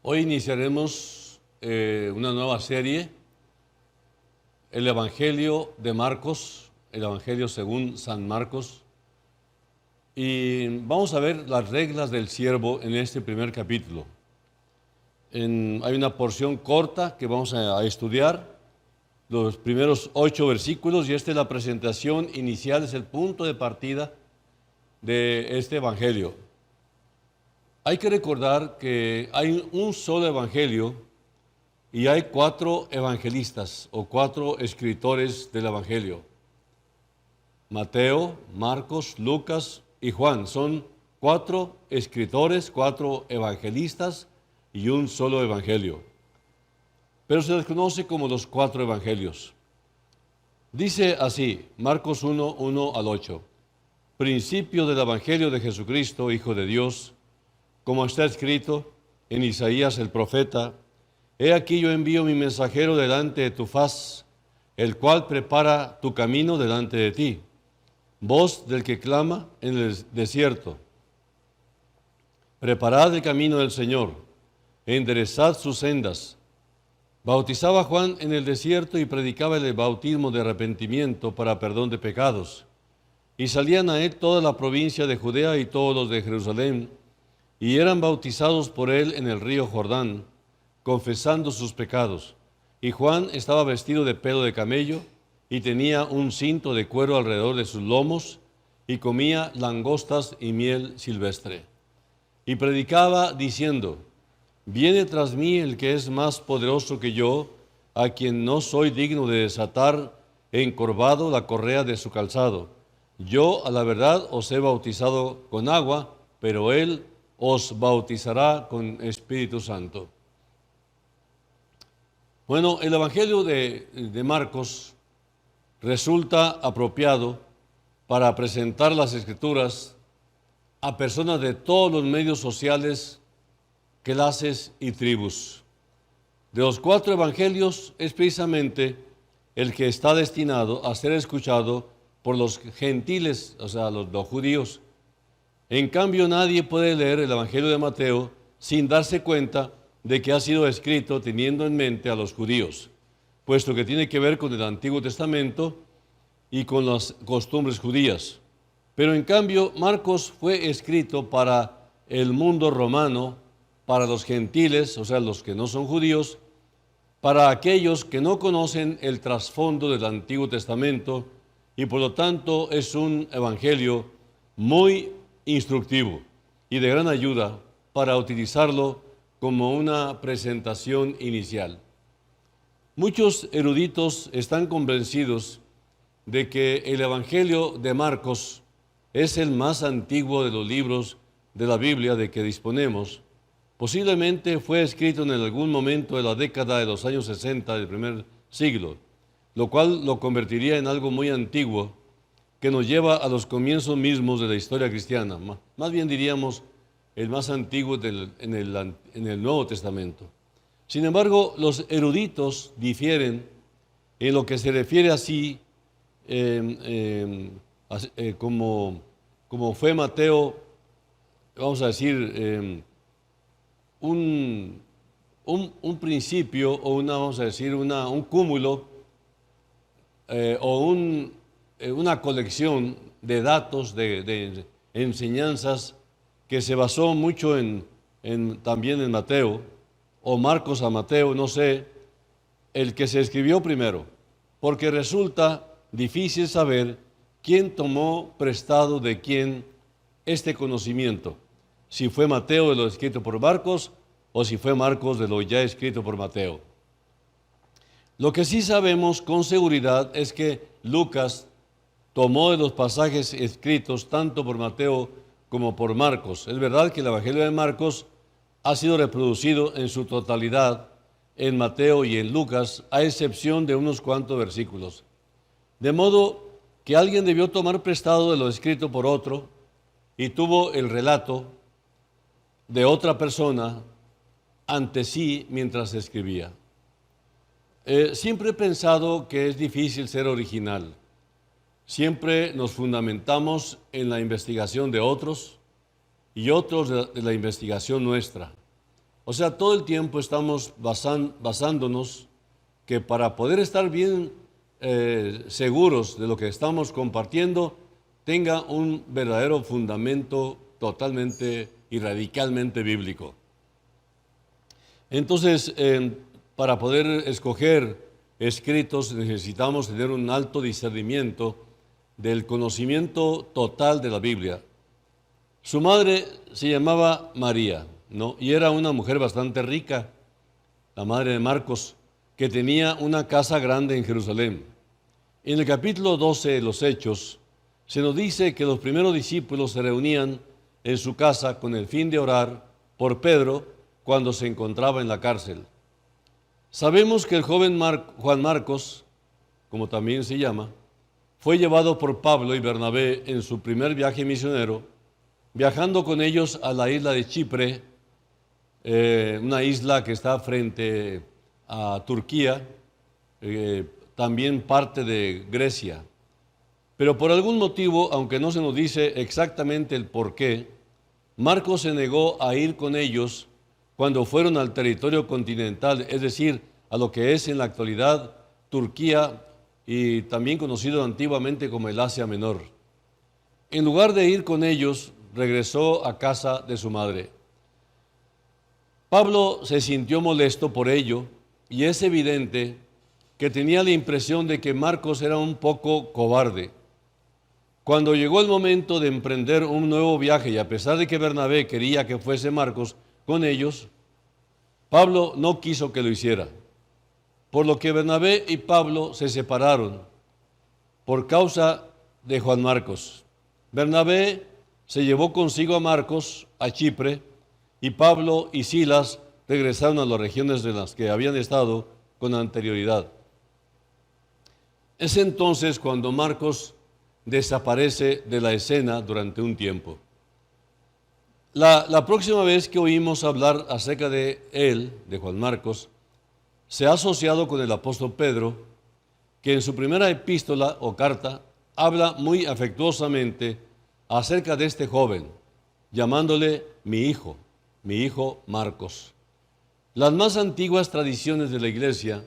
Hoy iniciaremos una nueva serie, el Evangelio de Marcos, el Evangelio según San Marcos, y vamos a ver las reglas del siervo en este primer capítulo. Hay una porción corta que vamos a estudiar, los primeros 8 versículos, y esta es la presentación inicial, es el punto de partida de este Evangelio. Hay que recordar que hay un solo Evangelio y hay 4 evangelistas o 4 escritores del Evangelio. Mateo, Marcos, Lucas y Juan. Son 4 escritores, 4 evangelistas y un solo Evangelio. Pero se les conoce como los 4 evangelios. Dice así, Marcos 1, 1 al 8. Principio del Evangelio de Jesucristo, Hijo de Dios, como está escrito en Isaías el profeta: He aquí yo envío mi mensajero delante de tu faz, el cual prepara tu camino delante de ti. Voz del que clama en el desierto: Preparad el camino del Señor, enderezad sus sendas. Bautizaba Juan en el desierto y predicaba el bautismo de arrepentimiento para perdón de pecados. Y salían a él toda la provincia de Judea y todos los de Jerusalén, y eran bautizados por él en el río Jordán, confesando sus pecados. Y Juan estaba vestido de pelo de camello, y tenía un cinto de cuero alrededor de sus lomos, y comía langostas y miel silvestre. Y predicaba diciendo: Viene tras mí el que es más poderoso que yo, a quien no soy digno de desatar encorvado la correa de su calzado. Yo, a la verdad, os he bautizado con agua, pero él os bautizará con Espíritu Santo. Bueno, el Evangelio de Marcos resulta apropiado para presentar las Escrituras a personas de todos los medios sociales, clases y tribus. De los 4 evangelios es precisamente el que está destinado a ser escuchado por los gentiles, o sea, los no judíos. En cambio, nadie puede leer el Evangelio de Mateo sin darse cuenta de que ha sido escrito teniendo en mente a los judíos, puesto que tiene que ver con el Antiguo Testamento y con las costumbres judías. Pero en cambio, Marcos fue escrito para el mundo romano, para los gentiles, o sea, los que no son judíos, para aquellos que no conocen el trasfondo del Antiguo Testamento, y por lo tanto es un evangelio muy instructivo y de gran ayuda para utilizarlo como una presentación inicial. Muchos eruditos están convencidos de que el Evangelio de Marcos es el más antiguo de los libros de la Biblia de que disponemos. Posiblemente fue escrito en algún momento de la década de los años 60 del primer siglo, lo cual lo convertiría en algo muy antiguo que nos lleva a los comienzos mismos de la historia cristiana. Más bien diríamos el más antiguo en el Nuevo Testamento. Sin embargo, los eruditos difieren en lo que se refiere así como fue Mateo, vamos a decir, un principio o vamos a decir, un cúmulo o una colección de datos, de enseñanzas que se basó mucho también en Mateo, o Marcos a Mateo, no sé, el que se escribió primero, porque resulta difícil saber quién tomó prestado de quién este conocimiento, si fue Mateo de lo escrito por Marcos o si fue Marcos de lo ya escrito por Mateo. Lo que sí sabemos con seguridad es que Lucas tomó de los pasajes escritos tanto por Mateo como por Marcos. Es verdad que el Evangelio de Marcos ha sido reproducido en su totalidad en Mateo y en Lucas, a excepción de unos cuantos versículos. De modo que alguien debió tomar prestado de lo escrito por otro y tuvo el relato de otra persona ante sí mientras escribía. Siempre he pensado que es difícil ser original. Siempre nos fundamentamos en la investigación de otros y otros de la investigación nuestra. O sea, todo el tiempo estamos basándonos que para poder estar bien seguros de lo que estamos compartiendo, tenga un verdadero fundamento totalmente y radicalmente bíblico. Entonces, para poder escoger escritos necesitamos tener un alto discernimiento del conocimiento total de la Biblia. Su madre se llamaba María, ¿no? Y era una mujer bastante rica, la madre de Marcos, que tenía una casa grande en Jerusalén. En el capítulo 12 de los Hechos, se nos dice que los primeros discípulos se reunían en su casa con el fin de orar por Pedro cuando se encontraba en la cárcel. Sabemos que el joven Juan Marcos, como también se llama, fue llevado por Pablo y Bernabé en su primer viaje misionero, viajando con ellos a la isla de Chipre, una isla que está frente a Turquía, también parte de Grecia. Pero por algún motivo, aunque no se nos dice exactamente el por qué, Marcos se negó a ir con ellos cuando fueron al territorio continental, es decir, a lo que es en la actualidad Turquía y también conocido antiguamente como el Asia Menor. En lugar de ir con ellos, regresó a casa de su madre. Pablo se sintió molesto por ello y es evidente que tenía la impresión de que Marcos era un poco cobarde. Cuando llegó el momento de emprender un nuevo viaje y a pesar de que Bernabé quería que fuese Marcos con ellos, Pablo no quiso que lo hiciera, por lo que Bernabé y Pablo se separaron por causa de Juan Marcos. Bernabé se llevó consigo a Marcos a Chipre y Pablo y Silas regresaron a las regiones de las que habían estado con anterioridad. Es entonces cuando Marcos desaparece de la escena durante un tiempo. La próxima vez que oímos hablar acerca de él, de Juan Marcos, se ha asociado con el apóstol Pedro, que en su primera epístola o carta habla muy afectuosamente acerca de este joven, llamándole mi hijo Marcos. Las más antiguas tradiciones de la iglesia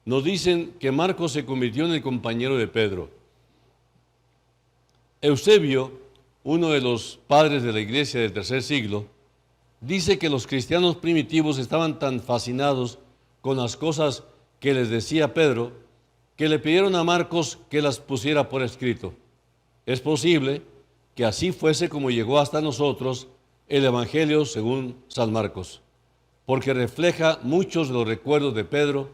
nos dicen que Marcos se convirtió en el compañero de Pedro. Eusebio, uno de los padres de la iglesia del tercer siglo, dice que los cristianos primitivos estaban tan fascinados con las cosas que les decía Pedro, que le pidieron a Marcos que las pusiera por escrito. Es posible que así fuese como llegó hasta nosotros el Evangelio según San Marcos, porque refleja muchos de los recuerdos de Pedro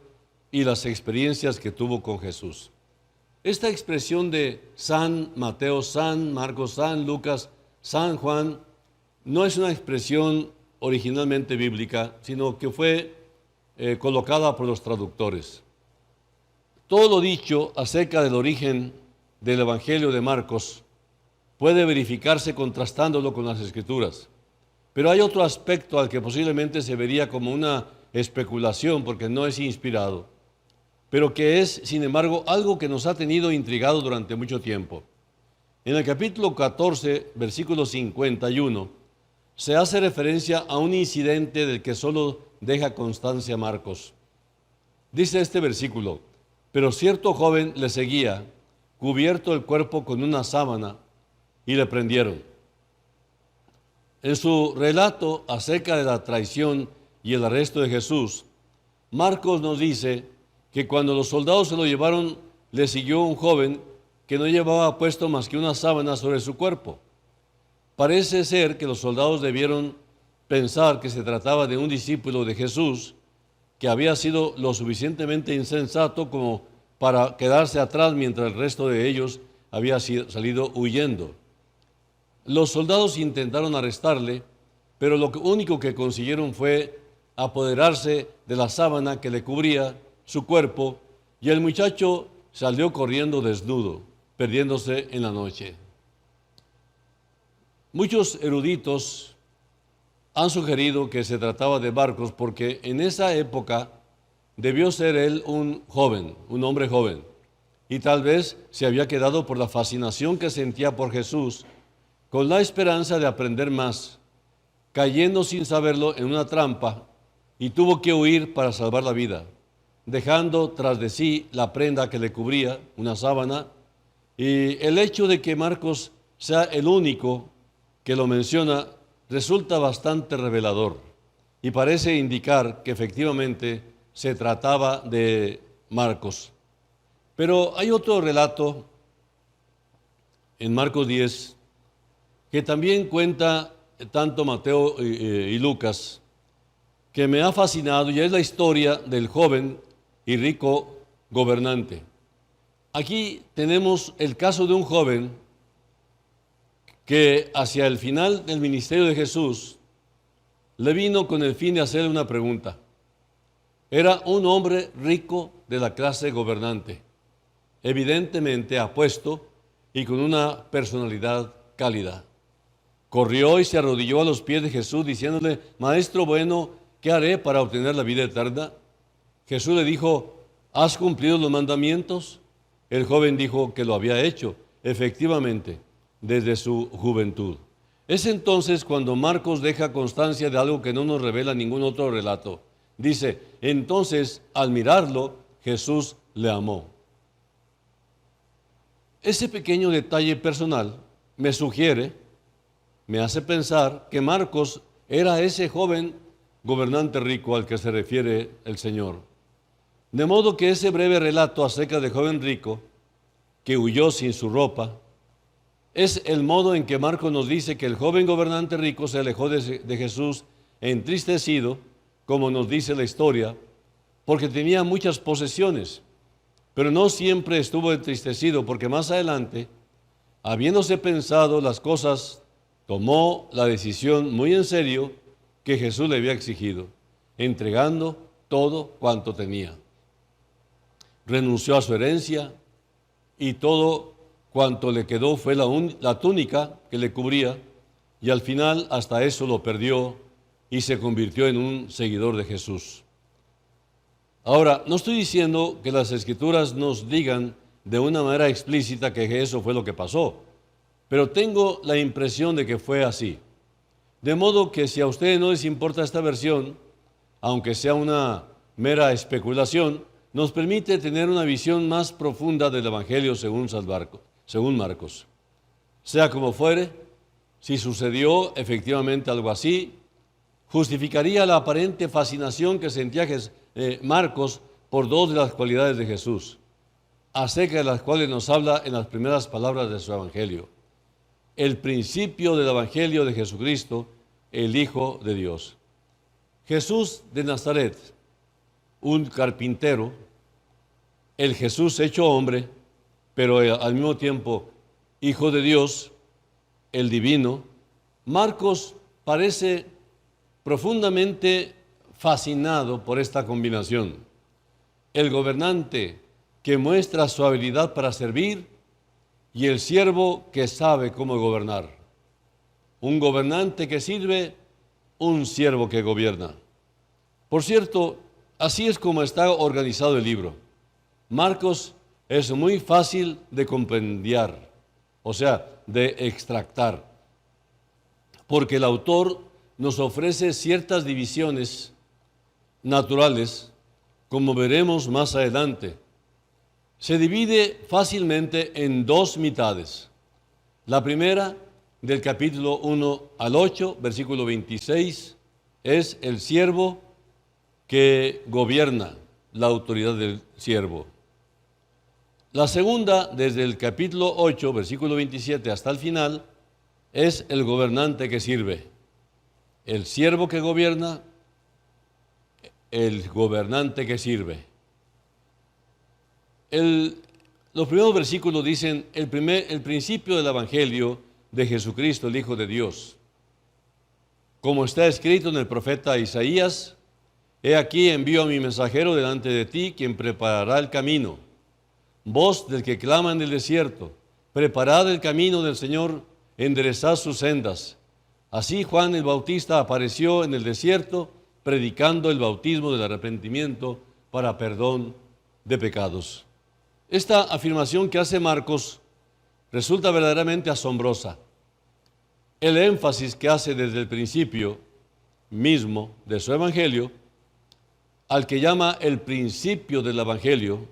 y las experiencias que tuvo con Jesús. Esta expresión de San Mateo, San Marcos, San Lucas, San Juan, no es una expresión originalmente bíblica, sino que fue colocada por los traductores. Todo lo dicho acerca del origen del Evangelio de Marcos puede verificarse contrastándolo con las Escrituras. Pero hay otro aspecto al que posiblemente se vería como una especulación porque no es inspirado, pero que es, sin embargo, algo que nos ha tenido intrigado durante mucho tiempo. En el capítulo 14, versículo 51, se hace referencia a un incidente del que solo deja constancia Marcos. Dice este versículo: pero cierto joven le seguía, cubierto el cuerpo con una sábana, y le prendieron. En su relato acerca de la traición y el arresto de Jesús, Marcos nos dice que cuando los soldados se lo llevaron, le siguió un joven que no llevaba puesto más que una sábana sobre su cuerpo. Parece ser que los soldados debieron pensar que se trataba de un discípulo de Jesús que había sido lo suficientemente insensato como para quedarse atrás mientras el resto de ellos había salido huyendo. Los soldados intentaron arrestarle, pero lo único que consiguieron fue apoderarse de la sábana que le cubría su cuerpo, y el muchacho salió corriendo desnudo, perdiéndose en la noche. Muchos eruditos han sugerido que se trataba de Marcos porque en esa época debió ser él un joven, un hombre joven, y tal vez se había quedado por la fascinación que sentía por Jesús, con la esperanza de aprender más, cayendo sin saberlo en una trampa y tuvo que huir para salvar la vida, dejando tras de sí la prenda que le cubría, una sábana. Y el hecho de que Marcos sea el único que lo menciona resulta bastante revelador y parece indicar que efectivamente se trataba de Marcos. Pero hay otro relato en Marcos 10 que también cuenta tanto Mateo y Lucas, que me ha fascinado, y es la historia del joven y rico gobernante. Aquí tenemos el caso de un joven que hacia el final del ministerio de Jesús le vino con el fin de hacerle una pregunta. Era un hombre rico de la clase gobernante, evidentemente apuesto y con una personalidad cálida. Corrió y se arrodilló a los pies de Jesús diciéndole: Maestro bueno, ¿qué haré para obtener la vida eterna? Jesús le dijo: ¿has cumplido los mandamientos? El joven dijo que lo había hecho, efectivamente, desde su juventud. Es entonces cuando Marcos deja constancia de algo que no nos revela ningún otro relato. Dice: entonces, al mirarlo, Jesús le amó. Ese pequeño detalle personal me sugiere, me hace pensar que Marcos era ese joven gobernante rico al que se refiere el Señor. De modo que ese breve relato acerca del joven rico que huyó sin su ropa es el modo en que Marcos nos dice que el joven gobernante rico se alejó de Jesús entristecido, como nos dice la historia, porque tenía muchas posesiones, pero no siempre estuvo entristecido, porque más adelante, habiéndose pensado las cosas, tomó la decisión muy en serio que Jesús le había exigido, entregando todo cuanto tenía. Renunció a su herencia y todo cuanto le quedó fue la túnica que le cubría, y al final hasta eso lo perdió y se convirtió en un seguidor de Jesús. Ahora, no estoy diciendo que las Escrituras nos digan de una manera explícita que eso fue lo que pasó, pero tengo la impresión de que fue así. De modo que si a ustedes no les importa esta versión, aunque sea una mera especulación, nos permite tener una visión más profunda del Evangelio según Marcos. Sea como fuere, si sucedió efectivamente algo así, justificaría la aparente fascinación que sentía Marcos por dos de las cualidades de Jesús, acerca de las cuales nos habla en las primeras palabras de su Evangelio. El principio del Evangelio de Jesucristo, el Hijo de Dios. Jesús de Nazaret, un carpintero, el Jesús hecho hombre, pero al mismo tiempo Hijo de Dios, el divino. Marcos parece profundamente fascinado por esta combinación. El gobernante que muestra su habilidad para servir y el siervo que sabe cómo gobernar. Un gobernante que sirve, un siervo que gobierna. Por cierto, así es como está organizado el libro. Marcos es muy fácil de comprender, o sea, de extractar, porque el autor nos ofrece ciertas divisiones naturales, como veremos más adelante. Se divide fácilmente en dos mitades. La primera, del capítulo 1 al 8, versículo 26, es el siervo que gobierna, la autoridad del siervo. La segunda, desde el capítulo 8, versículo 27 hasta el final, es el gobernante que sirve. El siervo que gobierna, el gobernante que sirve. Los primeros versículos dicen el principio del Evangelio de Jesucristo, el Hijo de Dios. Como está escrito en el profeta Isaías: he aquí envío a mi mensajero delante de ti, quien preparará el camino. Voz del que clama en el desierto: preparad el camino del Señor, enderezad sus sendas. Así Juan el Bautista apareció en el desierto, predicando el bautismo del arrepentimiento para perdón de pecados. Esta afirmación que hace Marcos resulta verdaderamente asombrosa. El énfasis que hace desde el principio mismo de su evangelio al que llama el principio del Evangelio,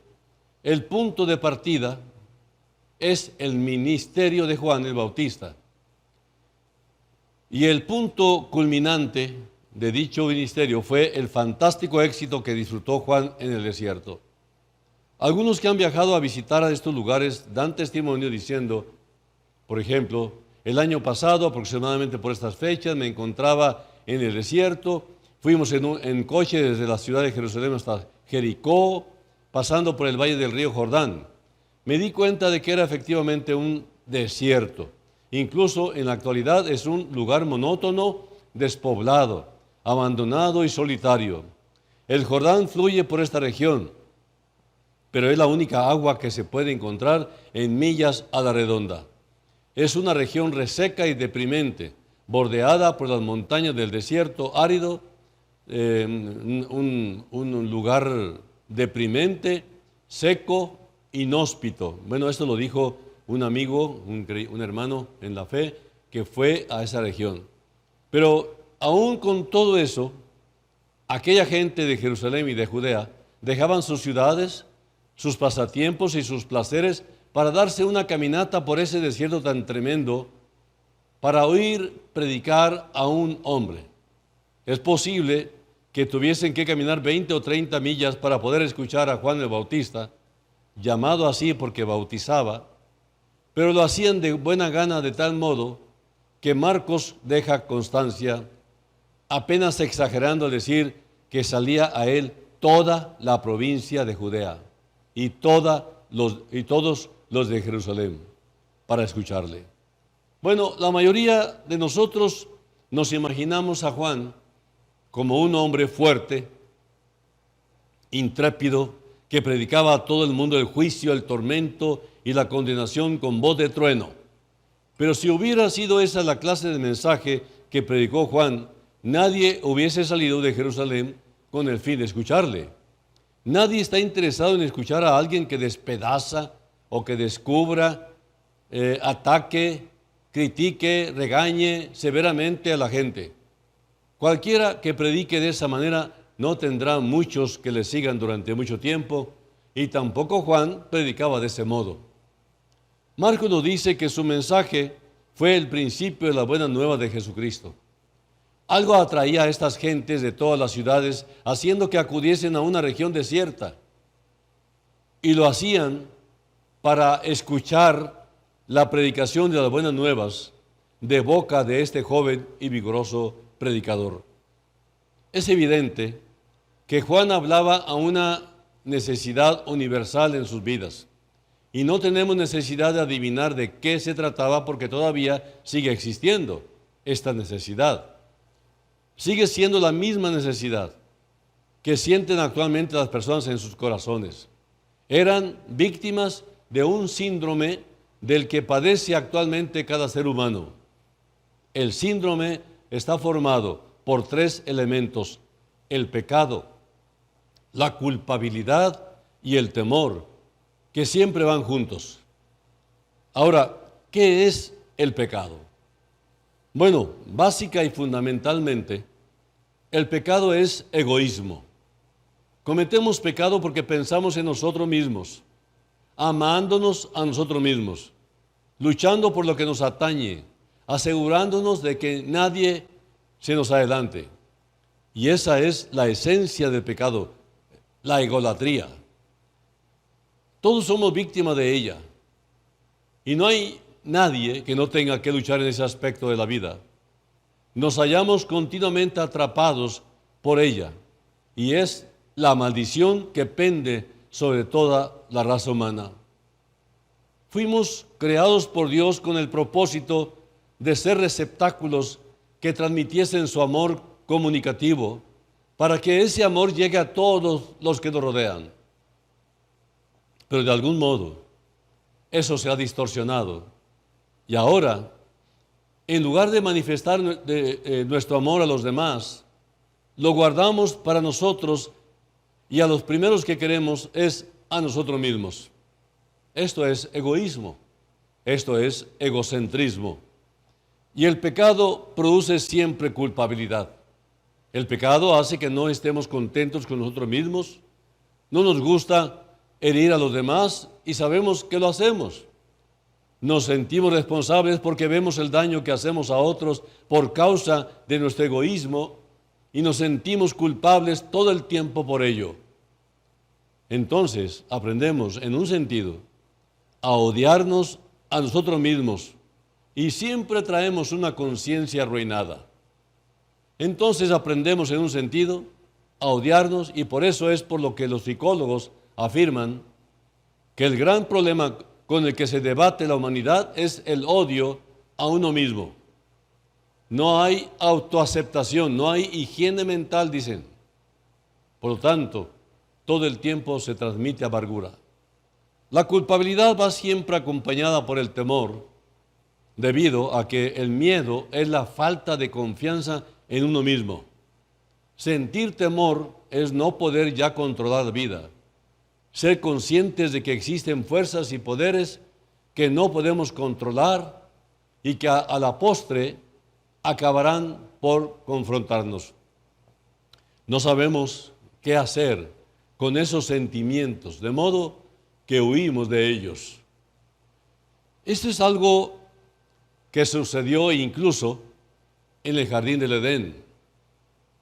el punto de partida es el ministerio de Juan el Bautista. Y el punto culminante de dicho ministerio fue el fantástico éxito que disfrutó Juan en el desierto. Algunos que han viajado a visitar a estos lugares dan testimonio diciendo, por ejemplo, el año pasado, aproximadamente por estas fechas, me encontraba en el desierto, fuimos en coche desde la ciudad de Jerusalén hasta Jericó, pasando por el valle del río Jordán. Me di cuenta de que era efectivamente un desierto. Incluso en la actualidad es un lugar monótono, despoblado, abandonado y solitario. El Jordán fluye por esta región, pero es la única agua que se puede encontrar en millas a la redonda. Es una región reseca y deprimente, bordeada por las montañas del desierto árido, un lugar deprimente, seco, inhóspito. Bueno, esto lo dijo un amigo, un hermano en la fe, que fue a esa región. Pero aún con todo eso, aquella gente de Jerusalén y de Judea dejaban sus ciudades, sus pasatiempos y sus placeres para darse una caminata por ese desierto tan tremendo, para oír predicar a un hombre. Es posible que tuviesen que caminar 20 o 30 millas para poder escuchar a Juan el Bautista, llamado así porque bautizaba, pero lo hacían de buena gana, de tal modo que Marcos deja constancia, apenas exagerando al decir que salía a él toda la provincia de Judea y todos los de Jerusalén para escucharle. Bueno, la mayoría de nosotros nos imaginamos a Juan como un hombre fuerte, intrépido, que predicaba a todo el mundo el juicio, el tormento y la condenación con voz de trueno. Pero si hubiera sido esa la clase de mensaje que predicó Juan, nadie hubiese salido de Jerusalén con el fin de escucharle. Nadie está interesado en escuchar a alguien que despedaza o que descubra, ataque, critique, regañe severamente a la gente. Cualquiera que predique de esa manera no tendrá muchos que le sigan durante mucho tiempo, y tampoco Juan predicaba de ese modo. Marcos nos dice que su mensaje fue el principio de la buena nueva de Jesucristo. Algo atraía a estas gentes de todas las ciudades, haciendo que acudiesen a una región desierta, y lo hacían para escuchar la predicación de las buenas nuevas de boca de este joven y vigoroso predicador. Es evidente que Juan hablaba a una necesidad universal en sus vidas, y no tenemos necesidad de adivinar de qué se trataba, porque todavía sigue existiendo esta necesidad. Sigue siendo la misma necesidad que sienten actualmente las personas en sus corazones. Eran víctimas de un síndrome del que padece actualmente cada ser humano. El síndrome está formado por 3 elementos: el pecado, la culpabilidad y el temor, que siempre van juntos. Ahora, ¿qué es el pecado? Bueno, básica y fundamentalmente, el pecado es egoísmo. Cometemos pecado porque pensamos en nosotros mismos, amándonos a nosotros mismos, luchando por lo que nos atañe, asegurándonos de que nadie se nos adelante. Y esa es la esencia del pecado, la egolatría. Todos somos víctimas de ella. Y no hay nadie que no tenga que luchar en ese aspecto de la vida. Nos hallamos continuamente atrapados por ella. Y es la maldición que pende sobre toda la raza humana. Fuimos creados por Dios con el propósito de ser receptáculos que transmitiesen su amor comunicativo, para que ese amor llegue a todos los que nos rodean. Pero de algún modo, eso se ha distorsionado. Y ahora, en lugar de manifestar nuestro amor a los demás, lo guardamos para nosotros, y a los primeros que queremos es a nosotros mismos. Esto es egoísmo, esto es egocentrismo. Y el pecado produce siempre culpabilidad. El pecado hace que no estemos contentos con nosotros mismos, no nos gusta herir a los demás y sabemos que lo hacemos. Nos sentimos responsables porque vemos el daño que hacemos a otros por causa de nuestro egoísmo y nos sentimos culpables todo el tiempo por ello. Entonces aprendemos, en un sentido, a odiarnos a nosotros mismos y siempre traemos una conciencia arruinada. Entonces aprendemos, en un sentido, a odiarnos y por eso es por lo que los psicólogos afirman que el gran problema con el que se debate la humanidad es el odio a uno mismo. No hay autoaceptación, no hay higiene mental, dicen. Por lo tanto, todo el tiempo se transmite amargura. La culpabilidad va siempre acompañada por el temor, debido a que el miedo es la falta de confianza en uno mismo. Sentir temor es no poder ya controlar la vida. Ser conscientes de que existen fuerzas y poderes que no podemos controlar y que a la postre acabarán por confrontarnos. No sabemos qué hacer con esos sentimientos, de modo que huimos de ellos. Esto es algo que sucedió incluso en el jardín del Edén.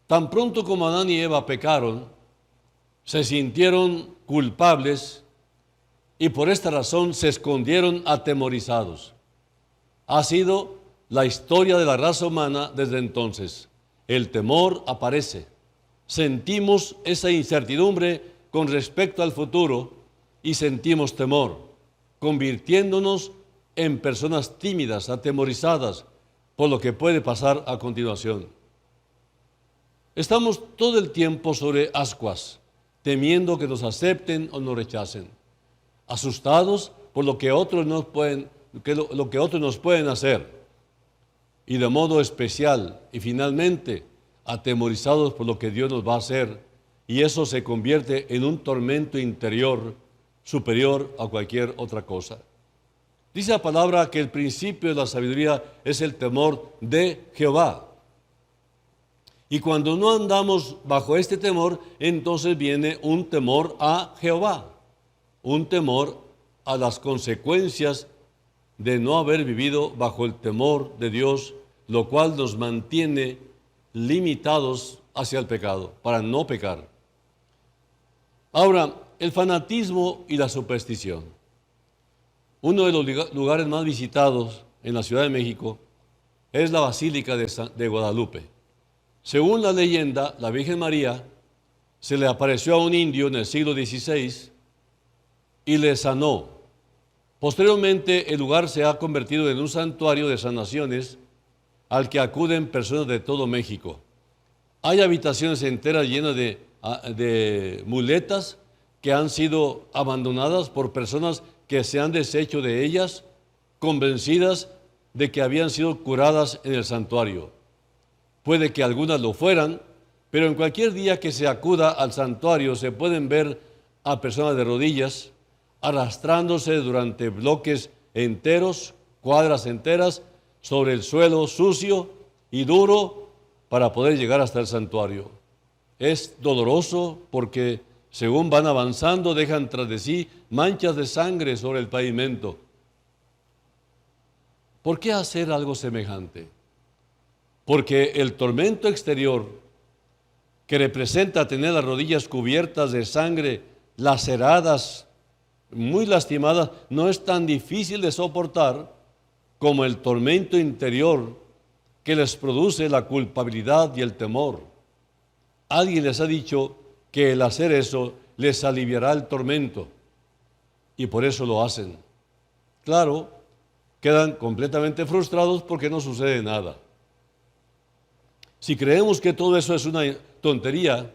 Tan pronto como Adán y Eva pecaron, se sintieron culpables y por esta razón se escondieron atemorizados. Ha sido la historia de la raza humana desde entonces. El temor aparece. Sentimos esa incertidumbre con respecto al futuro y sentimos temor, convirtiéndonos en personas tímidas, atemorizadas por lo que puede pasar a continuación. Estamos todo el tiempo sobre ascuas, temiendo que nos acepten o nos rechacen, asustados por lo que otros nos pueden, lo que otros nos pueden hacer, y de modo especial y finalmente atemorizados por lo que Dios nos va a hacer, y eso se convierte en un tormento interior superior a cualquier otra cosa. Dice la palabra que el principio de la sabiduría es el temor de Jehová. Y cuando no andamos bajo este temor, entonces viene un temor a Jehová, un temor a las consecuencias de no haber vivido bajo el temor de Dios, lo cual nos mantiene limitados hacia el pecado, para no pecar. Ahora, el fanatismo y la superstición. Uno de los lugares más visitados en la Ciudad de México es la Basílica de Guadalupe. Según la leyenda, la Virgen María se le apareció a un indio en el siglo XVI y le sanó. Posteriormente, el lugar se ha convertido en un santuario de sanaciones al que acuden personas de todo México. Hay habitaciones enteras llenas de muletas que han sido abandonadas por personas que se han deshecho de ellas, convencidas de que habían sido curadas en el santuario. Puede que algunas lo fueran, pero en cualquier día que se acuda al santuario se pueden ver a personas de rodillas, arrastrándose durante bloques enteros, cuadras enteras, sobre el suelo sucio y duro para poder llegar hasta el santuario. Es doloroso porque según van avanzando dejan tras de sí manchas de sangre sobre el pavimento. ¿Por qué hacer algo semejante? Porque el tormento exterior que representa tener las rodillas cubiertas de sangre, laceradas, muy lastimadas, no es tan difícil de soportar como el tormento interior que les produce la culpabilidad y el temor. Alguien les ha dicho que el hacer eso les aliviará el tormento y por eso lo hacen. Claro, quedan completamente frustrados porque no sucede nada. Si creemos que todo eso es una tontería,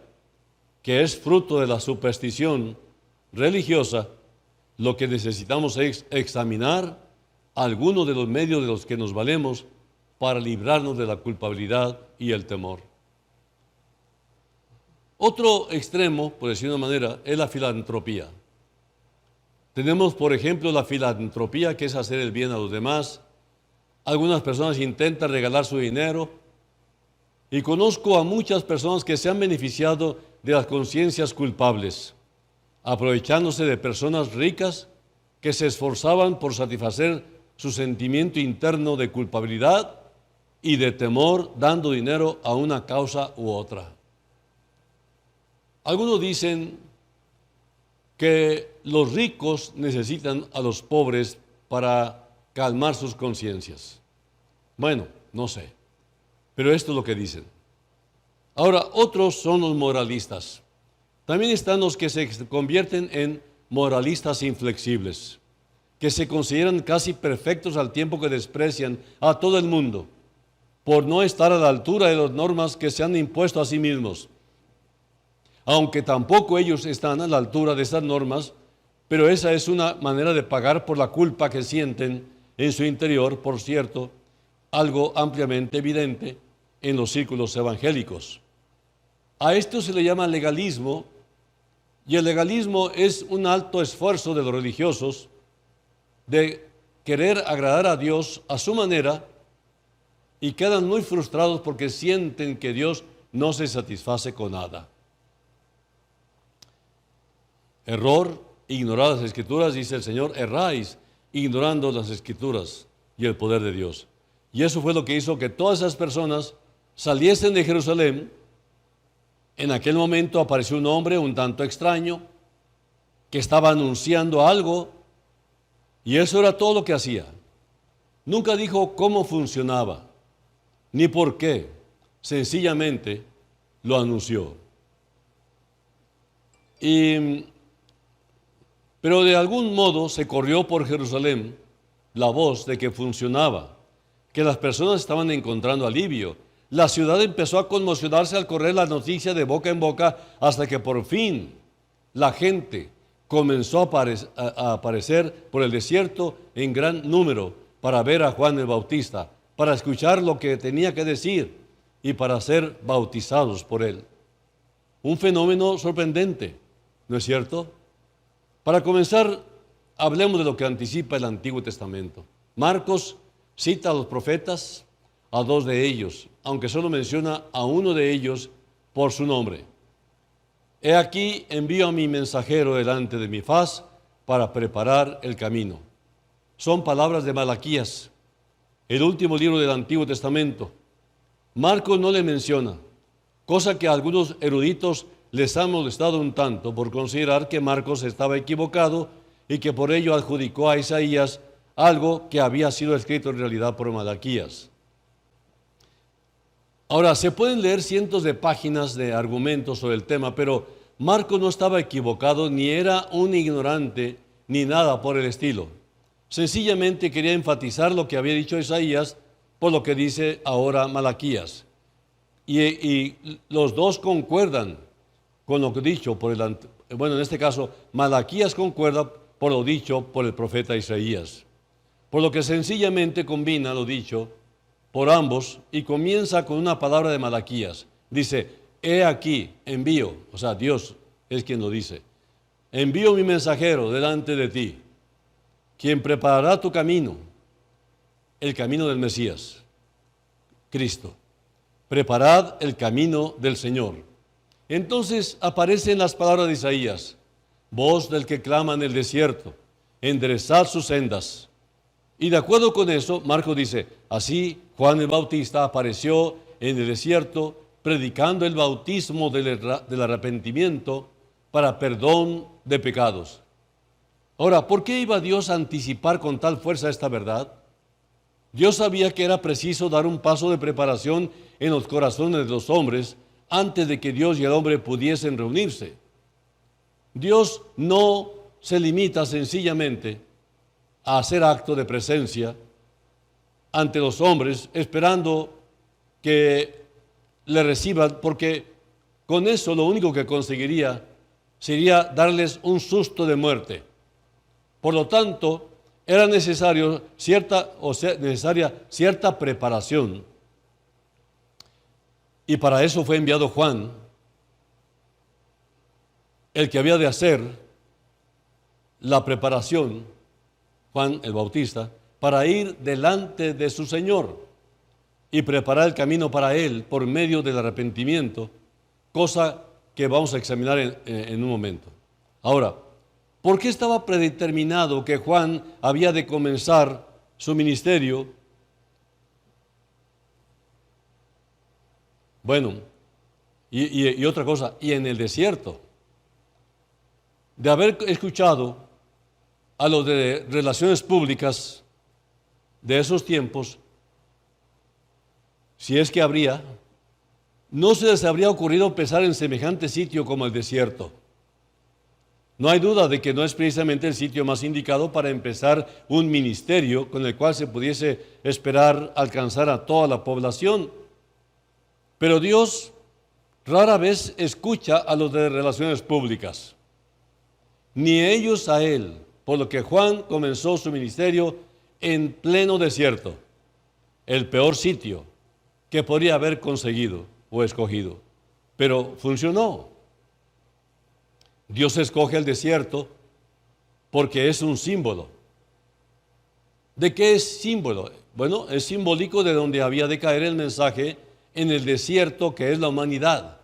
que es fruto de la superstición religiosa, lo que necesitamos es examinar algunos de los medios de los que nos valemos para librarnos de la culpabilidad y el temor. Otro extremo, por decir de una manera, es la filantropía. Tenemos, por ejemplo, la filantropía, que es hacer el bien a los demás. Algunas personas intentan regalar su dinero y conozco a muchas personas que se han beneficiado de las conciencias culpables, aprovechándose de personas ricas que se esforzaban por satisfacer su sentimiento interno de culpabilidad y de temor, dando dinero a una causa u otra. Algunos dicen que los ricos necesitan a los pobres para calmar sus conciencias. Bueno, no sé, pero esto es lo que dicen. Ahora, otros son los moralistas. También están los que se convierten en moralistas inflexibles, que se consideran casi perfectos al tiempo que desprecian a todo el mundo por no estar a la altura de las normas que se han impuesto a sí mismos. Aunque tampoco ellos están a la altura de esas normas, pero esa es una manera de pagar por la culpa que sienten en su interior, por cierto, algo ampliamente evidente en los círculos evangélicos. A esto se le llama legalismo, y el legalismo es un alto esfuerzo de los religiosos de querer agradar a Dios a su manera, y quedan muy frustrados porque sienten que Dios no se satisface con nada. Error, ignorar las Escrituras, dice el Señor, erráis ignorando las Escrituras y el poder de Dios. Y eso fue lo que hizo que todas esas personas saliesen de Jerusalén. En aquel momento apareció un hombre un tanto extraño que estaba anunciando algo, y eso era todo lo que hacía. Nunca dijo cómo funcionaba, ni por qué, sencillamente lo anunció. Pero de algún modo se corrió por Jerusalén la voz de que funcionaba, que las personas estaban encontrando alivio. La ciudad empezó a conmocionarse al correr la noticia de boca en boca, hasta que por fin la gente comenzó a aparecer por el desierto en gran número para ver a Juan el Bautista, para escuchar lo que tenía que decir y para ser bautizados por él. Un fenómeno sorprendente, ¿no es cierto? Para comenzar, hablemos de lo que anticipa el Antiguo Testamento. Marcos cita a los profetas, a dos de ellos, aunque solo menciona a uno de ellos por su nombre. He aquí, envío a mi mensajero delante de mi faz para preparar el camino. Son palabras de Malaquías, el último libro del Antiguo Testamento. Marcos no le menciona, cosa que a algunos eruditos les ha molestado un tanto por considerar que Marcos estaba equivocado y que por ello adjudicó a Isaías algo que había sido escrito en realidad por Malaquías. Ahora, se pueden leer cientos de páginas de argumentos sobre el tema, pero Marcos no estaba equivocado, ni era un ignorante, ni nada por el estilo. Sencillamente quería enfatizar lo que había dicho Isaías por lo que dice ahora Malaquías. Y los dos concuerdan con lo que dicho por en este caso, Malaquías concuerda por lo dicho por el profeta Isaías. Por lo que sencillamente combina lo dicho por ambos y comienza con una palabra de Malaquías. Dice, he aquí, envío, o sea, Dios es quien lo dice. Envío mi mensajero delante de ti, quien preparará tu camino, el camino del Mesías, Cristo. Preparad el camino del Señor. Entonces aparecen las palabras de Isaías, voz del que clama en el desierto, enderezad sus sendas. Y de acuerdo con eso, Marcos dice, así Juan el Bautista apareció en el desierto predicando el bautismo del arrepentimiento para perdón de pecados. Ahora, ¿por qué iba Dios a anticipar con tal fuerza esta verdad? Dios sabía que era preciso dar un paso de preparación en los corazones de los hombres antes de que Dios y el hombre pudiesen reunirse. Dios no se limita sencillamente a hacer acto de presencia ante los hombres, esperando que le reciban, porque con eso lo único que conseguiría sería darles un susto de muerte. Por lo tanto, era necesaria cierta preparación. Y para eso fue enviado Juan, el que había de hacer la preparación, Juan el Bautista, para ir delante de su Señor. y preparar el camino para Él por medio del arrepentimiento, cosa que vamos a examinar en un momento. Ahora, ¿por qué estaba predeterminado que Juan había de comenzar su ministerio? Bueno, y otra cosa, y en el desierto. De haber escuchado a los de relaciones públicas de esos tiempos, si es que habría, no se les habría ocurrido pensar en semejante sitio como el desierto. No hay duda de que no es precisamente el sitio más indicado para empezar un ministerio con el cual se pudiese esperar alcanzar a toda la población. Pero Dios rara vez escucha a los de relaciones públicas, ni ellos a Él, por lo que Juan comenzó su ministerio en pleno desierto, el peor sitio que podría haber conseguido o escogido. Pero funcionó. Dios escoge el desierto porque es un símbolo. ¿De qué es símbolo? Bueno, es simbólico de donde había de caer el mensaje en el desierto que es la humanidad.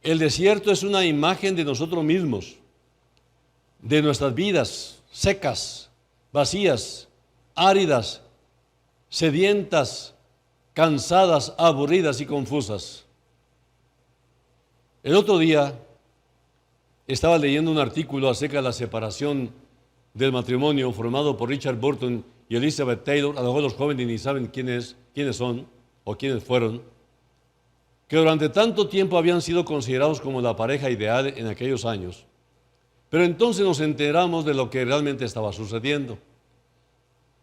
El desierto es una imagen de nosotros mismos, de nuestras vidas secas, vacías, áridas, sedientas, cansadas, aburridas y confusas. El otro día estaba leyendo un artículo acerca de la separación del matrimonio formado por Richard Burton y Elizabeth Taylor. A lo mejor los jóvenes ni saben quiénes son o quiénes fueron, que durante tanto tiempo habían sido considerados como la pareja ideal en aquellos años. Pero entonces nos enteramos de lo que realmente estaba sucediendo.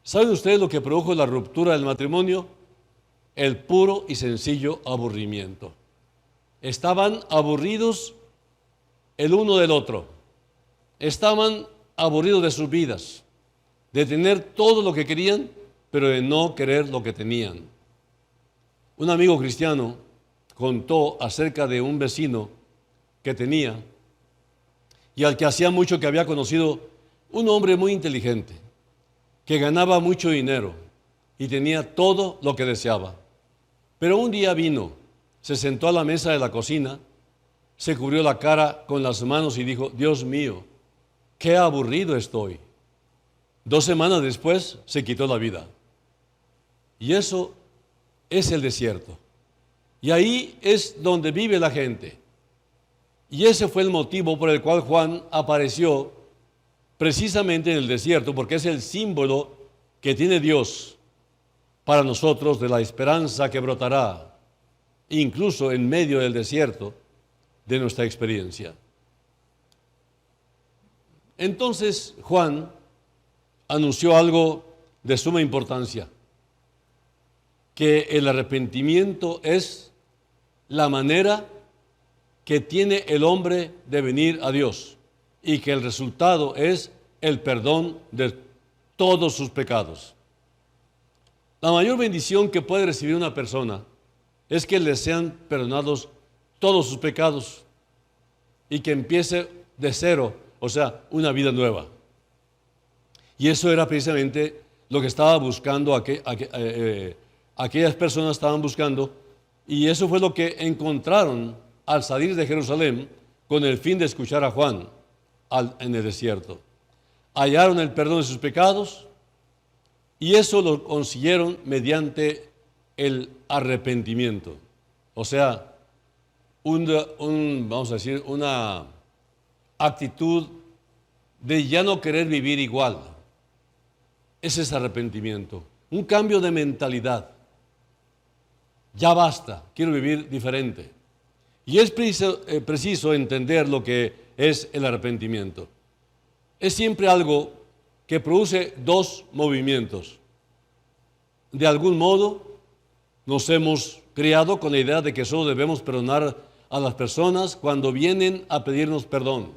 ¿Saben ustedes lo que produjo la ruptura del matrimonio? El puro y sencillo aburrimiento. Estaban aburridos el uno del otro. Estaban aburridos de sus vidas, de tener todo lo que querían, pero de no querer lo que tenían. Un amigo cristiano contó acerca de un vecino que tenía y al que hacía mucho que había conocido, un hombre muy inteligente, que ganaba mucho dinero y tenía todo lo que deseaba. Pero un día vino, se sentó a la mesa de la cocina, se cubrió la cara con las manos y dijo: Dios mío, qué aburrido estoy. 2 semanas después se quitó la vida. Y eso es el desierto. Y ahí es donde vive la gente. Y ese fue el motivo por el cual Juan apareció precisamente en el desierto, porque es el símbolo que tiene Dios para nosotros de la esperanza que brotará, incluso en medio del desierto, de nuestra experiencia. Entonces Juan anunció algo de suma importancia, que el arrepentimiento es la manera que tiene el hombre de venir a Dios y que el resultado es el perdón de todos sus pecados. La mayor bendición que puede recibir una persona es que le sean perdonados todos sus pecados y que empiece de cero, o sea, una vida nueva. Y eso era precisamente lo que estaba buscando aquellas personas estaban buscando, y eso fue lo que encontraron al salir de Jerusalén con el fin de escuchar a Juan en el desierto. Hallaron el perdón de sus pecados y eso lo consiguieron mediante el arrepentimiento. O sea, vamos a decir, una actitud de ya no querer vivir igual. Ese es arrepentimiento, un cambio de mentalidad. Ya basta, quiero vivir diferente. Y es preciso entender lo que es el arrepentimiento. Es siempre algo que produce 2 movimientos. De algún modo, nos hemos criado con la idea de que solo debemos perdonar a las personas cuando vienen a pedirnos perdón.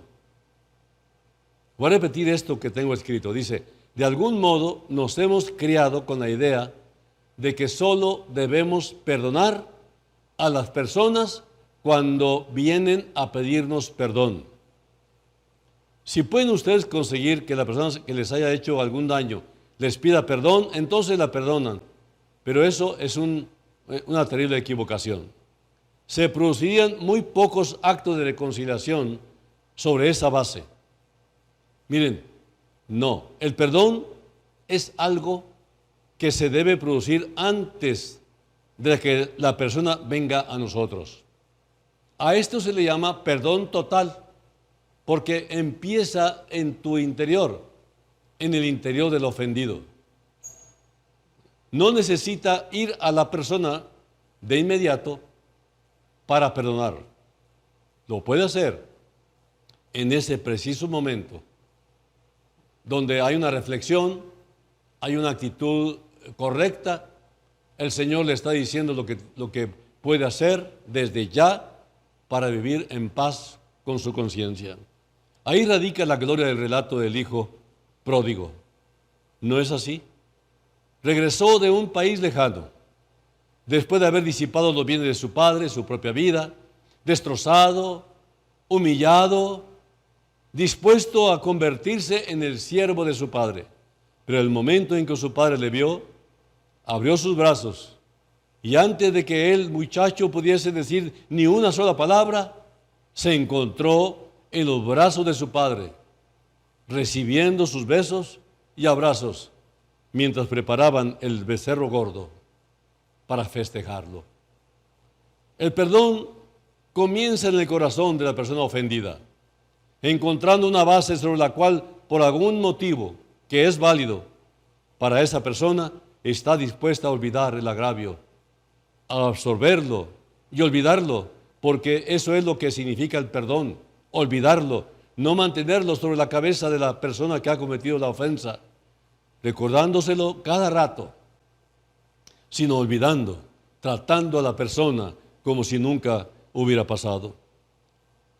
Voy a repetir esto que tengo escrito. Dice: de algún modo nos hemos criado con la idea de que solo debemos perdonar a las personas cuando vienen a pedirnos perdón. Si pueden ustedes conseguir que la persona que les haya hecho algún daño les pida perdón, entonces la perdonan. pero eso es una terrible equivocación. Se producirían muy pocos actos de reconciliación sobre esa base. Miren, no, el perdón es algo que se debe producir antes de que la persona venga a nosotros. A esto se le llama perdón total, porque empieza en tu interior, en el interior del ofendido. No necesita ir a la persona de inmediato para perdonar. Lo puede hacer en ese preciso momento, donde hay una reflexión, hay una actitud correcta. El Señor le está diciendo lo que puede hacer desde ya para vivir en paz con su conciencia. Ahí radica la gloria del relato del hijo pródigo. ¿No es así? Regresó de un país lejano, después de haber disipado los bienes de su padre, su propia vida, destrozado, humillado, dispuesto a convertirse en el siervo de su padre. Pero el momento en que su padre le vio, abrió sus brazos y antes de que el muchacho pudiese decir ni una sola palabra, se encontró en los brazos de su padre, recibiendo sus besos y abrazos mientras preparaban el becerro gordo para festejarlo. El perdón comienza en el corazón de la persona ofendida, encontrando una base sobre la cual, por algún motivo que es válido para esa persona, está dispuesta a olvidar el agravio, a absorberlo y olvidarlo, porque eso es lo que significa el perdón, olvidarlo, no mantenerlo sobre la cabeza de la persona que ha cometido la ofensa, recordándoselo cada rato, sino olvidando, tratando a la persona como si nunca hubiera pasado.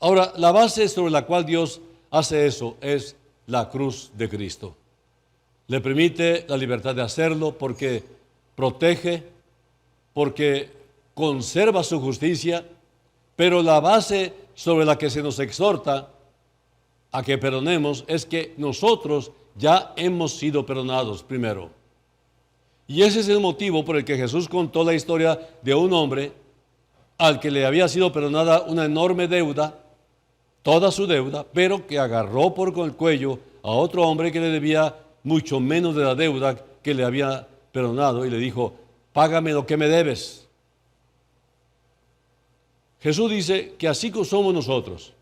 Ahora, la base sobre la cual Dios hace eso es la cruz de Cristo. Le permite la libertad de hacerlo porque protege, porque conserva su justicia, pero la base sobre la que se nos exhorta a que perdonemos es que nosotros ya hemos sido perdonados primero. Y ese es el motivo por el que Jesús contó la historia de un hombre al que le había sido perdonada una enorme deuda, toda su deuda, pero que agarró por el cuello a otro hombre que le debía mucho menos de la deuda que le había perdonado y le dijo: págame lo que me debes. Jesús dice que así somos nosotros.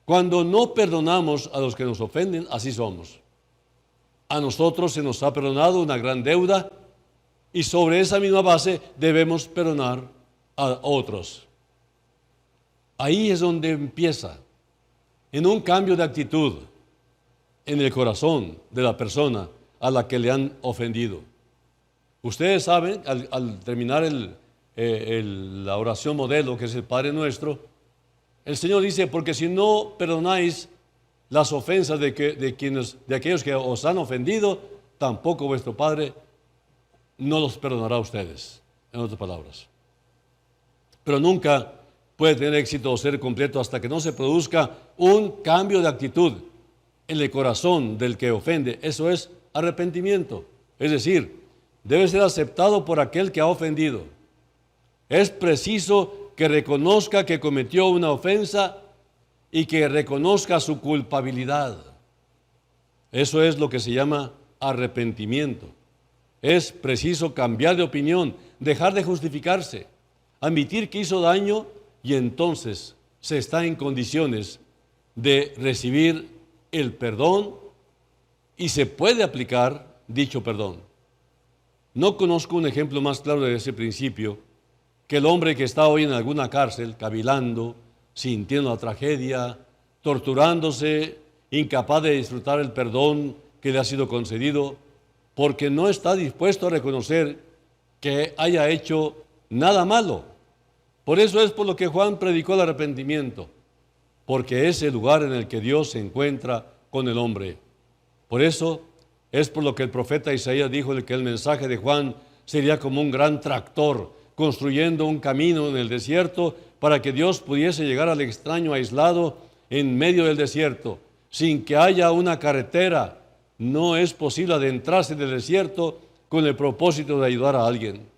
Cuando no perdonamos a los que nos ofenden, así somos. A nosotros se nos ha perdonado una gran deuda y sobre esa misma base debemos perdonar a otros. Ahí es donde empieza, en un cambio de actitud en el corazón de la persona a la que le han ofendido. Ustedes saben, al terminar la oración modelo, que es el Padre Nuestro, el Señor dice: porque si no perdonáis las ofensas de aquellos que os han ofendido, tampoco vuestro Padre no los perdonará a ustedes, en otras palabras. Pero nunca puede tener éxito o ser completo hasta que no se produzca un cambio de actitud en el corazón del que ofende. Eso es arrepentimiento. Es decir, debe ser aceptado por aquel que ha ofendido. Es preciso que reconozca que cometió una ofensa y que reconozca su culpabilidad. Eso es lo que se llama arrepentimiento. Es preciso cambiar de opinión, dejar de justificarse, admitir que hizo daño y entonces se está en condiciones de recibir el perdón y se puede aplicar dicho perdón. No conozco un ejemplo más claro de ese principio que el hombre que está hoy en alguna cárcel, cavilando, sintiendo la tragedia, torturándose, incapaz de disfrutar el perdón que le ha sido concedido, porque no está dispuesto a reconocer que haya hecho nada malo. Por eso es por lo que Juan predicó el arrepentimiento, porque es el lugar en el que Dios se encuentra con el hombre. Por eso es por lo que el profeta Isaías dijo que el mensaje de Juan sería como un gran tractor construyendo un camino en el desierto para que Dios pudiese llegar al extraño aislado en medio del desierto. Sin que haya una carretera, no es posible adentrarse en el desierto con el propósito de ayudar a alguien.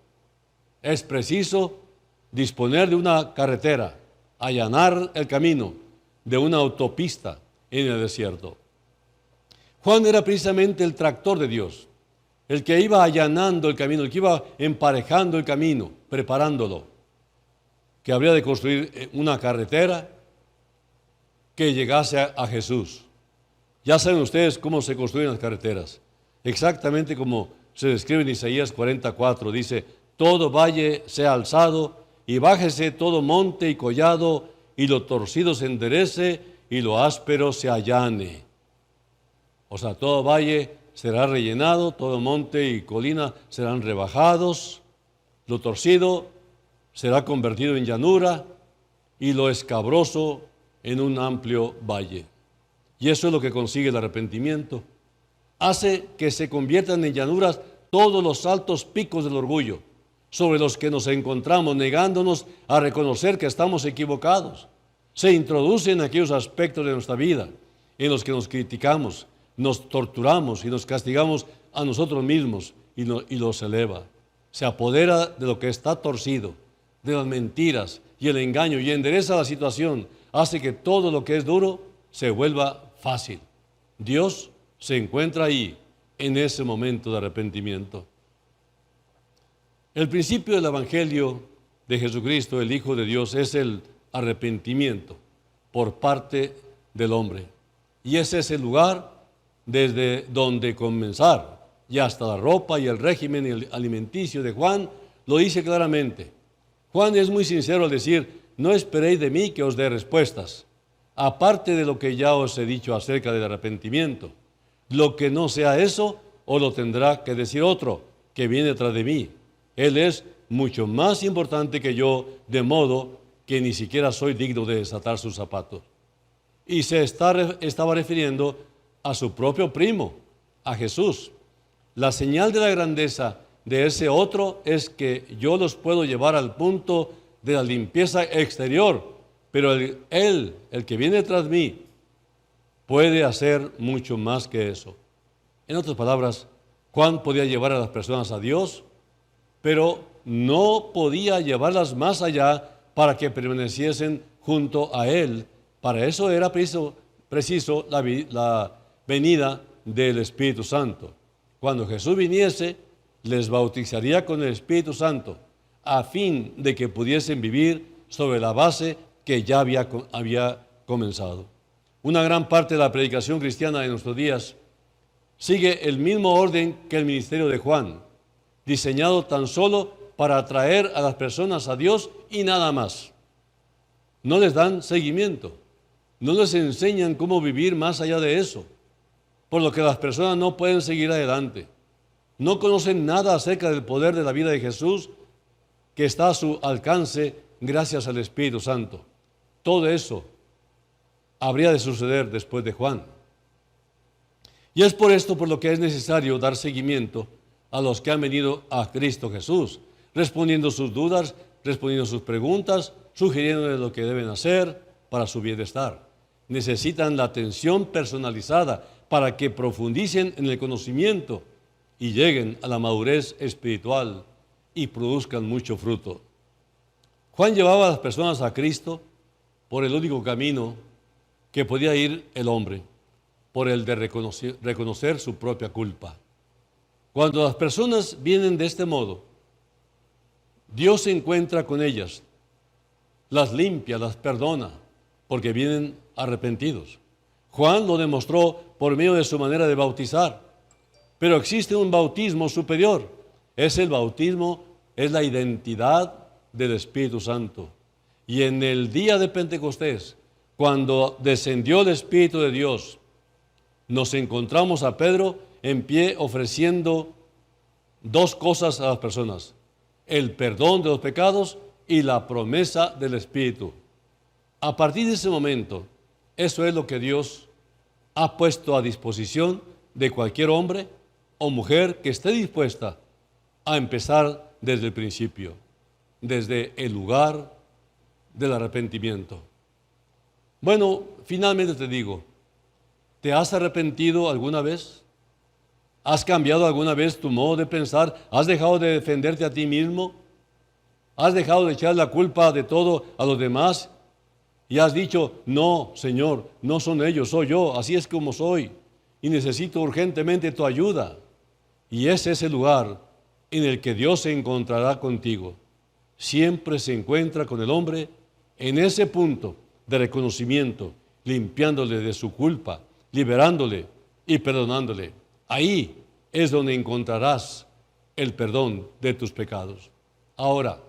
Es preciso disponer de una carretera, allanar el camino de una autopista en el desierto. Juan era precisamente el tractor de Dios, el que iba allanando el camino, el que iba emparejando el camino, preparándolo, que habría de construir una carretera que llegase a Jesús. Ya saben ustedes cómo se construyen las carreteras, exactamente como se describe en Isaías 44, dice: todo valle sea alzado y bájese todo monte y collado, y lo torcido se enderece y lo áspero se allane. O sea, todo valle será rellenado, todo monte y colina serán rebajados, lo torcido será convertido en llanura y lo escabroso en un amplio valle. Y eso es lo que consigue el arrepentimiento. Hace que se conviertan en llanuras todos los altos picos del orgullo, sobre los que nos encontramos negándonos a reconocer que estamos equivocados. Se introducen aquellos aspectos de nuestra vida en los que nos criticamos, nos torturamos y nos castigamos a nosotros mismos y los eleva. Se apodera de lo que está torcido, de las mentiras y el engaño, y endereza la situación, hace que todo lo que es duro se vuelva fácil. Dios se encuentra ahí en ese momento de arrepentimiento. El principio del Evangelio de Jesucristo, el Hijo de Dios, es el arrepentimiento por parte del hombre. Y ese es el lugar desde donde comenzar. Y hasta la ropa y el régimen alimenticio de Juan lo dice claramente. Juan es muy sincero al decir: no esperéis de mí que os dé respuestas, aparte de lo que ya os he dicho acerca del arrepentimiento. Lo que no sea eso, os lo tendrá que decir otro, que viene tras de mí. Él es mucho más importante que yo, de modo que ni siquiera soy digno de desatar sus zapatos. Y se estaba refiriendo a su propio primo, a Jesús. La señal de la grandeza de ese otro es que yo los puedo llevar al punto de la limpieza exterior, pero el que viene tras mí, puede hacer mucho más que eso. En otras palabras, Juan podía llevar a las personas a Dios, pero no podía llevarlas más allá para que permaneciesen junto a Él. Para eso era preciso la venida del Espíritu Santo. Cuando Jesús viniese, les bautizaría con el Espíritu Santo, a fin de que pudiesen vivir sobre la base que ya había comenzado. Una gran parte de la predicación cristiana de nuestros días sigue el mismo orden que el ministerio de Juan, diseñado tan solo para atraer a las personas a Dios y nada más. No les dan seguimiento, no les enseñan cómo vivir más allá de eso, por lo que las personas no pueden seguir adelante. No conocen nada acerca del poder de la vida de Jesús que está a su alcance gracias al Espíritu Santo. Todo eso habría de suceder después de Juan. Y es por esto por lo que es necesario dar seguimiento a los que han venido a Cristo Jesús, respondiendo sus dudas, respondiendo sus preguntas, sugiriéndoles lo que deben hacer para su bienestar. Necesitan la atención personalizada para que profundicen en el conocimiento y lleguen a la madurez espiritual y produzcan mucho fruto. Juan llevaba a las personas a Cristo por el único camino que podía ir el hombre, por el de reconocer su propia culpa. Cuando las personas vienen de este modo, Dios se encuentra con ellas, las limpia, las perdona, porque vienen arrepentidos. Juan lo demostró por medio de su manera de bautizar, pero existe un bautismo superior. Es el bautismo, es la identidad del Espíritu Santo. Y en el día de Pentecostés, cuando descendió el Espíritu de Dios, nos encontramos a Pedro en pie ofreciendo dos cosas a las personas: el perdón de los pecados y la promesa del Espíritu. A partir de ese momento, eso es lo que Dios ha puesto a disposición de cualquier hombre o mujer que esté dispuesta a empezar desde el principio, desde el lugar del arrepentimiento. Bueno, finalmente te digo, ¿te has arrepentido alguna vez? ¿Has cambiado alguna vez tu modo de pensar? ¿Has dejado de defenderte a ti mismo? ¿Has dejado de echar la culpa de todo a los demás? Y has dicho, no, Señor, no son ellos, soy yo, así es como soy. Y necesito urgentemente tu ayuda. Y ese es el lugar en el que Dios se encontrará contigo. Siempre se encuentra con el hombre en ese punto de reconocimiento, limpiándole de su culpa, liberándole y perdonándole. Ahí es donde encontrarás el perdón de tus pecados. Ahora,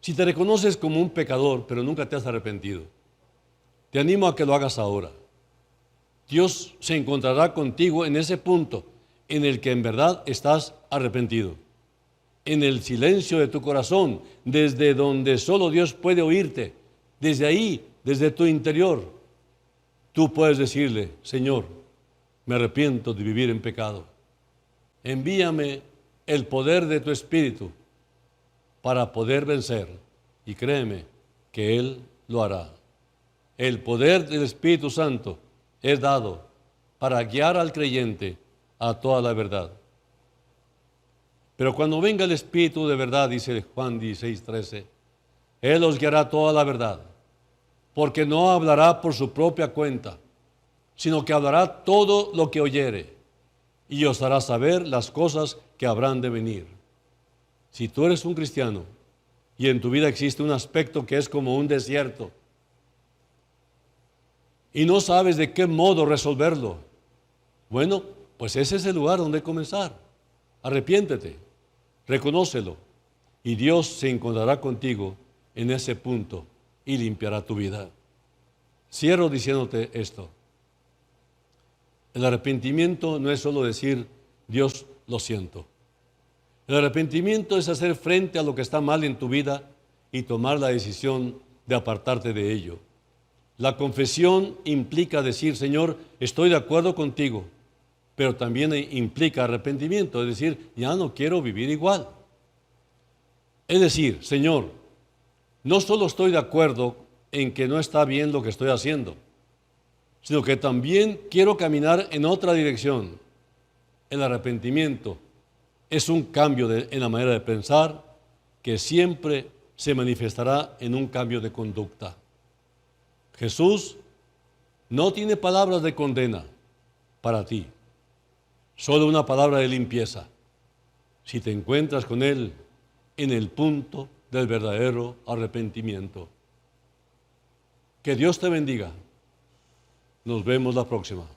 si te reconoces como un pecador, pero nunca te has arrepentido, te animo a que lo hagas ahora. Dios se encontrará contigo en ese punto en el que en verdad estás arrepentido. En el silencio de tu corazón, desde donde solo Dios puede oírte, desde ahí, desde tu interior, tú puedes decirle, Señor, me arrepiento de vivir en pecado. Envíame el poder de tu Espíritu para poder vencer. Y créeme que Él lo hará. El poder del Espíritu Santo es dado para guiar al creyente a toda la verdad. Pero cuando venga el Espíritu de verdad, dice Juan 16:13, Él os guiará a toda la verdad, porque no hablará por su propia cuenta, sino que hablará todo lo que oyere, y os hará saber las cosas que habrán de venir. Si tú eres un cristiano y en tu vida existe un aspecto que es como un desierto y no sabes de qué modo resolverlo, bueno, pues ese es el lugar donde comenzar. Arrepiéntete, reconócelo y Dios se encontrará contigo en ese punto y limpiará tu vida. Cierro diciéndote esto. El arrepentimiento no es solo decir, Dios, lo siento. El arrepentimiento es hacer frente a lo que está mal en tu vida y tomar la decisión de apartarte de ello. La confesión implica decir, Señor, estoy de acuerdo contigo, pero también implica arrepentimiento, es decir, ya no quiero vivir igual. Es decir, Señor, no solo estoy de acuerdo en que no está bien lo que estoy haciendo, sino que también quiero caminar en otra dirección. El arrepentimiento es un cambio en la manera de pensar que siempre se manifestará en un cambio de conducta. Jesús no tiene palabras de condena para ti, solo una palabra de limpieza. Si te encuentras con Él en el punto del verdadero arrepentimiento. Que Dios te bendiga. Nos vemos la próxima.